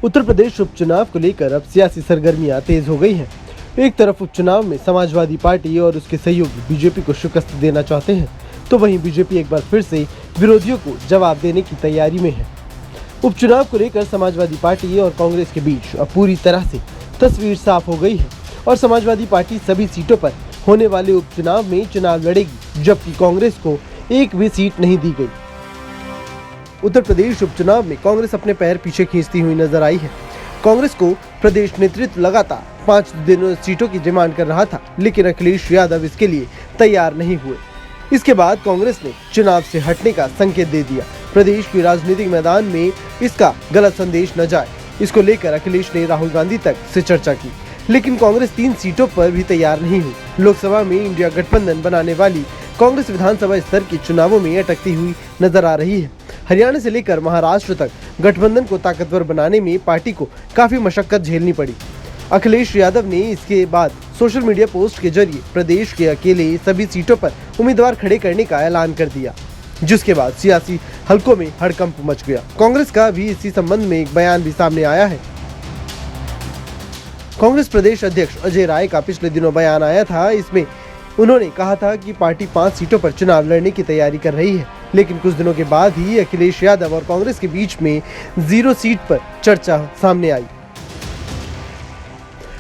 उत्तर प्रदेश उपचुनाव को लेकर अब सियासी सरगर्मियां तेज हो गई हैं। एक तरफ उपचुनाव में समाजवादी पार्टी और उसके सहयोगी बीजेपी को शिकस्त देना चाहते हैं, तो वहीं बीजेपी एक बार फिर से विरोधियों को जवाब देने की तैयारी में है। उपचुनाव को लेकर समाजवादी पार्टी और कांग्रेस के बीच अब पूरी तरह से तस्वीर साफ हो गई है और समाजवादी पार्टी सभी सीटों पर होने वाले उपचुनाव में चुनाव लड़ेगी, जबकि कांग्रेस को एक भी सीट नहीं दी गई। उत्तर प्रदेश उपचुनाव में कांग्रेस अपने पैर पीछे खींचती हुई नजर आई है। कांग्रेस को प्रदेश नेतृत्व लगातार 5 दिनों सीटों की डिमांड कर रहा था, लेकिन अखिलेश यादव इसके लिए तैयार नहीं हुए। इसके बाद कांग्रेस ने चुनाव से हटने का संकेत दे दिया। प्रदेश के राजनीतिक मैदान में इसका गलत संदेश न जाए, इसको लेकर अखिलेश ने राहुल गांधी तक से चर्चा की, लेकिन कांग्रेस 3 सीटों पर भी तैयार नहीं हुई। लोकसभा में इंडिया गठबंधन बनाने वाली कांग्रेस विधानसभा स्तर के चुनावों में अटकती हुई नजर आ रही है। हरियाणा से लेकर महाराष्ट्र तक गठबंधन को ताकतवर बनाने में पार्टी को काफी मशक्कत झेलनी पड़ी। अखिलेश यादव ने इसके बाद सोशल मीडिया पोस्ट के जरिए प्रदेश के अकेले सभी सीटों पर उम्मीदवार खड़े करने का ऐलान कर दिया, जिसके बाद सियासी हलकों में हड़कंप मच गया। कांग्रेस का भी इसी संबंध में एक बयान भी सामने आया है। कांग्रेस प्रदेश अध्यक्ष अजय राय का पिछले दिनों बयान आया था। इसमें उन्होंने कहा था कि पार्टी 5 सीटों पर चुनाव लड़ने की तैयारी कर रही है, लेकिन कुछ दिनों के बाद ही अखिलेश यादव और कांग्रेस के बीच में 0 सीट पर चर्चा सामने आई।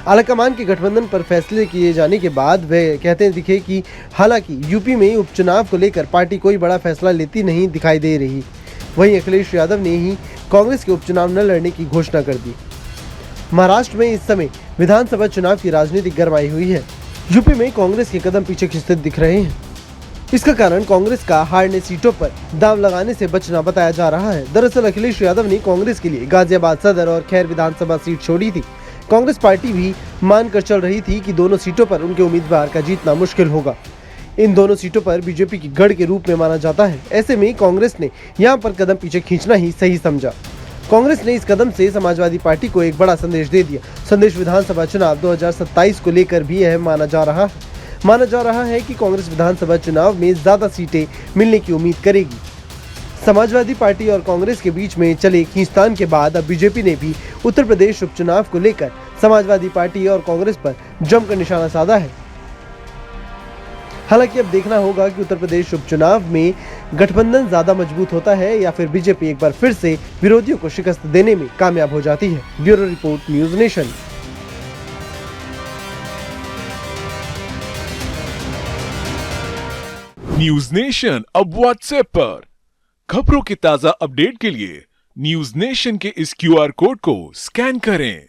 आलाकमान के गठबंधन पर फैसले किए जाने के बाद वे कहते दिखे कि हालांकि यूपी में उपचुनाव को लेकर पार्टी कोई बड़ा फैसला लेती नहीं दिखाई दे रही। वहीं अखिलेश यादव ने ही कांग्रेस के उपचुनाव न लड़ने की घोषणा कर दी। महाराष्ट्र में इस समय विधानसभा चुनाव की राजनीति गरमाई हुई है। यूपी में कांग्रेस के कदम पीछे खिंचते दिख रहे हैं। इसका कारण कांग्रेस का हारने सीटों पर दांव लगाने से बचना बताया जा रहा है। दरअसल अखिलेश यादव ने कांग्रेस के लिए गाजियाबाद सदर और खैर विधानसभा सीट छोड़ी थी। कांग्रेस पार्टी भी मानकर चल रही थी कि दोनों सीटों पर उनके उम्मीदवार का जीतना मुश्किल होगा। इन दोनों सीटों पर बीजेपी की गढ़ के रूप में माना जाता है। ऐसे में कांग्रेस ने यहाँ पर कदम पीछे खींचना ही सही समझा। कांग्रेस ने इस कदम से समाजवादी पार्टी को एक बड़ा संदेश दे दिया। संदेश विधानसभा चुनाव 2027 को लेकर भी यह माना जा रहा है कि कांग्रेस विधानसभा चुनाव में ज्यादा सीटें मिलने की उम्मीद करेगी। समाजवादी पार्टी और कांग्रेस के बीच में चले खींचतान के बाद अब बीजेपी ने भी उत्तर प्रदेश उपचुनाव को लेकर समाजवादी पार्टी और कांग्रेस पर जमकर निशाना साधा है। हालांकि अब देखना होगा कि उत्तर प्रदेश उपचुनाव में गठबंधन ज्यादा मजबूत होता है या फिर बीजेपी एक बार फिर से विरोधियों को शिकस्त देने में कामयाब हो जाती है। Bureau report, news nation. News nation अब व्हाट्सएप पर खबरों के ताजा अपडेट के लिए न्यूज नेशन के इस QR कोड को स्कैन करें।